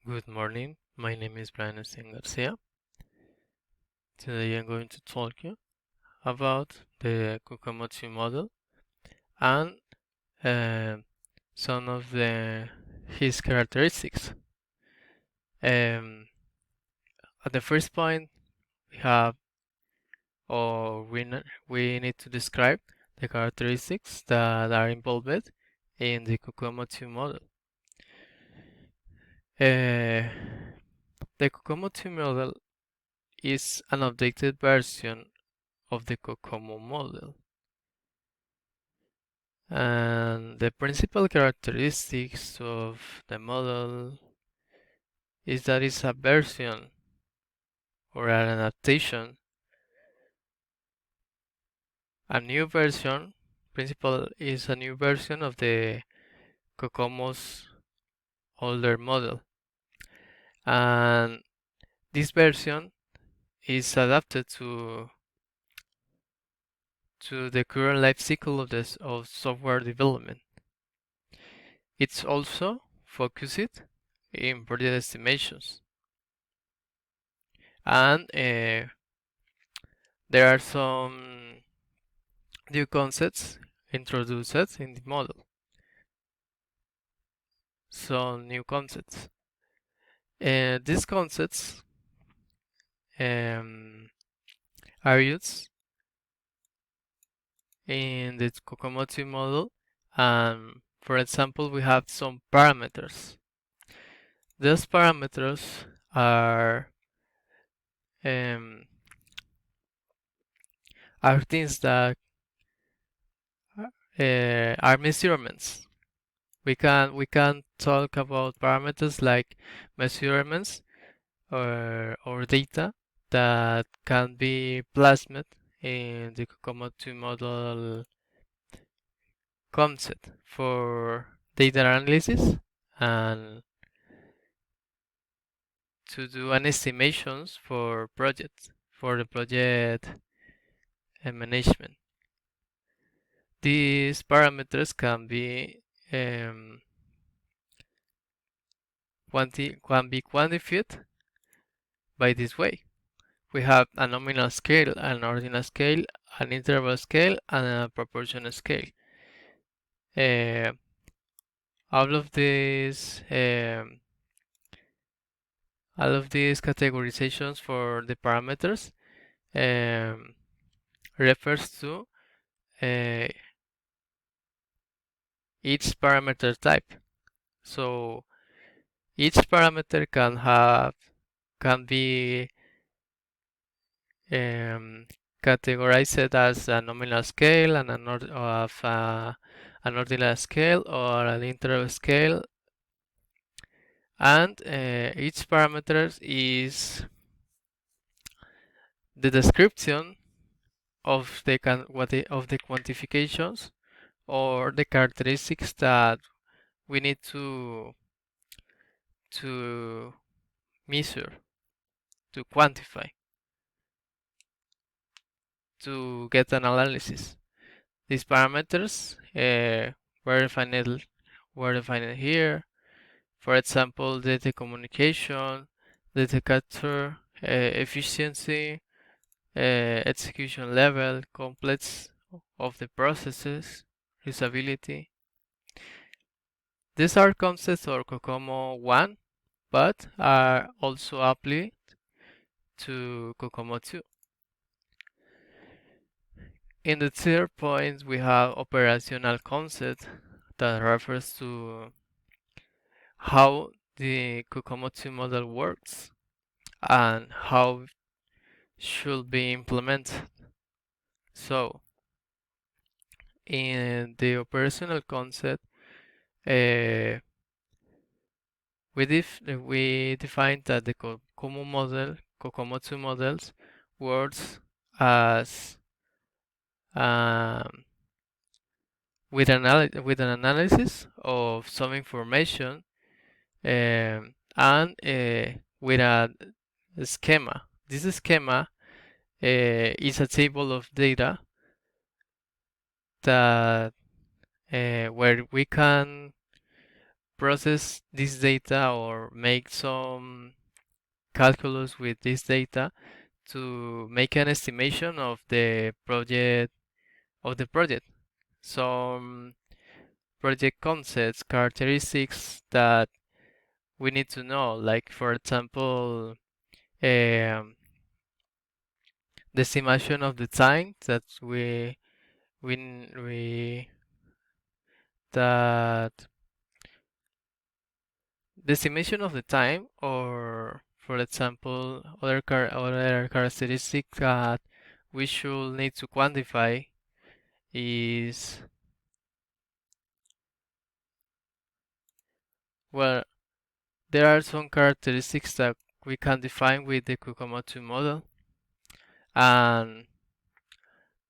Good morning, my name is Brian Esteban Garcia. Today I'm going to talk you about the Kokomochi model and uh, some of his characteristics. Um, at the first point, we have, or we need to describe the characteristics that are involved in the Kokomochi model. Uh, the Kokomochi model is an updated version of the Kokomo model. And the principal characteristics of the model is that it's a version or an adaptation. A new version, principal is a new version of the Kokomo's older model. And this version is adapted to the current life cycle of software development. It's also focused in project estimations. And there are some new concepts introduced in the model. Some new concepts. These concepts are used in the Kokomochi model. For example, we have some parameters. Those parameters um, are things that are measurements. We can talk about parameters like measurements or data that can be plasmed in the Kokomochi model concept for data analysis and to do an estimations for the project management. These parameters can be quantified by this way. We have a nominal scale, an ordinal scale, an interval scale, and a proportional scale. All of these categorizations for the parameters refers to each parameter type. So each parameter can be categorized as a nominal scale and an ordinal scale or an interval scale, and each parameter is the description of the quantifications or the characteristics that we need to measure, to quantify, to get an analysis. These parameters were defined here. For example, data communication, data capture, efficiency, execution level, complex of the processes, usability. These are concepts of Kokomo 1, but are also applied to Kokomo 2. In the third point, we have operational concept that refers to how the Kokomo 2 model works and how it should be implemented. So, in the operational concept, we defined that the Kokomo 2 models works as with an analysis of some information and with a schema. This schema is a table of data that where we can process this data or make some calculus with this data to make an estimation of the project some project concepts, characteristics that we need to know, like for example um, the estimation of the time that we that the estimation of the time, or for example other characteristic that we should need to quantify is, well, there are some characteristics that we can define with the Kokomo 2 model, and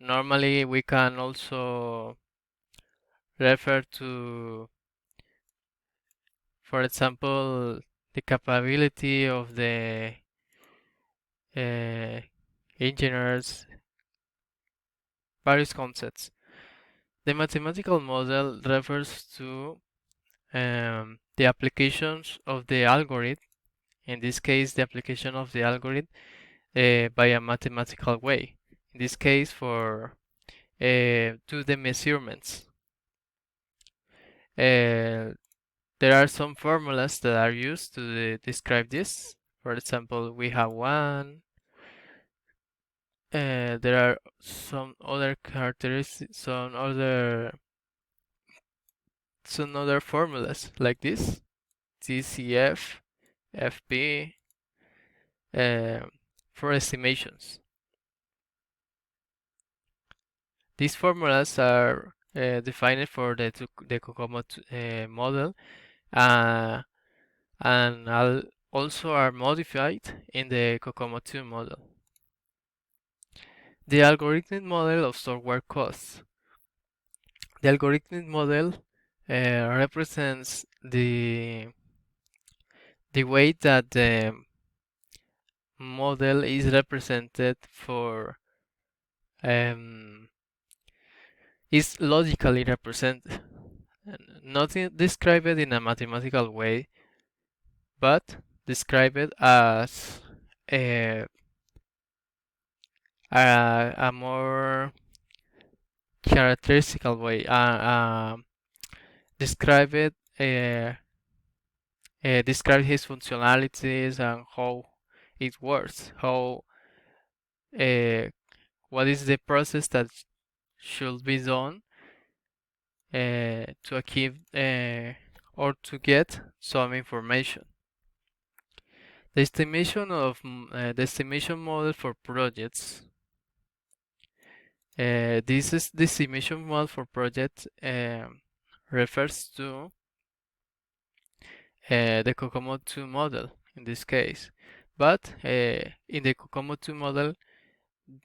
normally we can also refer to, for example, the capability of the uh, engineers, various concepts. The mathematical model refers to the applications of the algorithm, in this case the application of the algorithm by a mathematical way, in this case for to the measurements. There are some formulas that are used to describe this. For example, we have one. There are some other characteristics, some other formulas like this: TCF, FP, for estimations. These formulas are defined for the Kokomo model, uh, and also are modified in the Kokomo 2 model. The algorithmic model of software costs. The algorithmic model represents the way that the model is represented for is logically represented, not described in a mathematical way, but described as a more characteristical way. Describe it. Describe his functionalities and how it works. What is the process that should be done to achieve or to get some information. The estimation model for projects. The estimation model for projects refers to the Kokomo 2 model in this case, but in the Kokomo 2 model,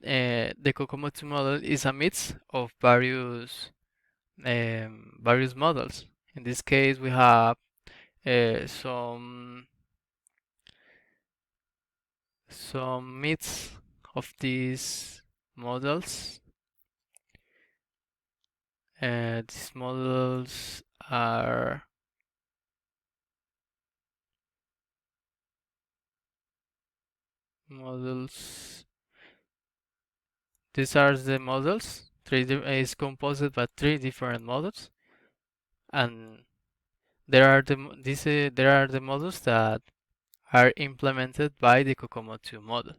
the Kokomo 2 model is a mix of various models. In this case, we have some mix of these models. These models are These are the models. Is composed by 3 different models, and there are the models that are implemented by the Kokomo 2 model.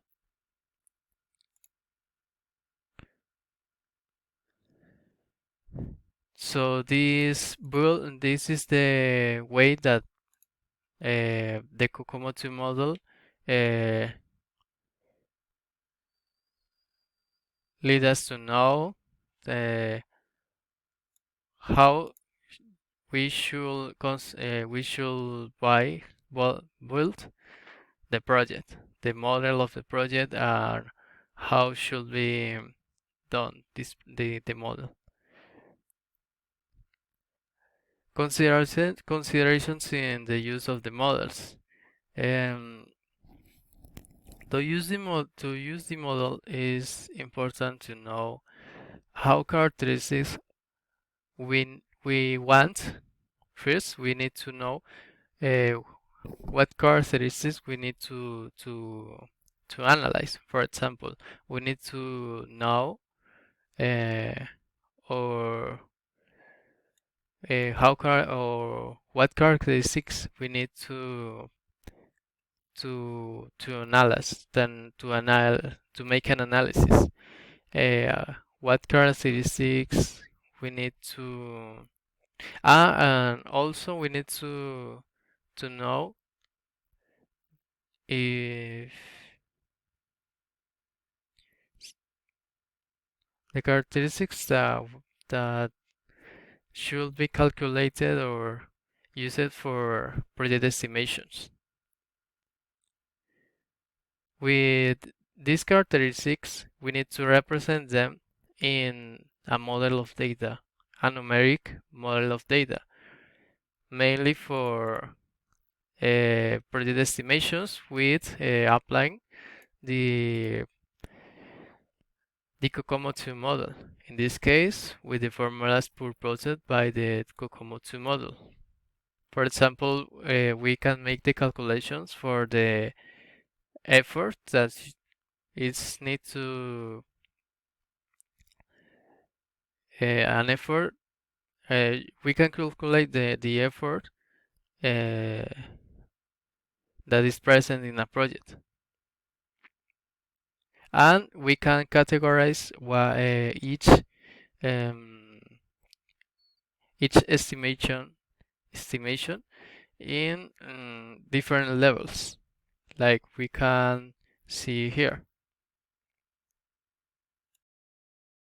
So this is the way that the Kokomo 2 model lead us to know how we should build the project, the model of the project, and how should be done the model. Considerations in the use of the models. To use the model is important to know how characteristics we want First, we need to know what characteristics we need to analyze. For example, we need to know or or what characteristics we need to analyze, then to make an analysis. What characteristics we need to and also we need to know if the characteristics that should be calculated or used for project estimations. With these characteristics, we need to represent them in a model of data, a numeric model of data, mainly for project estimations with applying the COCOMO 2 model. In this case, with the formulas proposed by the COCOMO 2 model. For example, we can make the calculations for the effort that is need to an effort. We can calculate the effort that is present in a project, and we can categorize um, each estimation in different levels, like we can see here.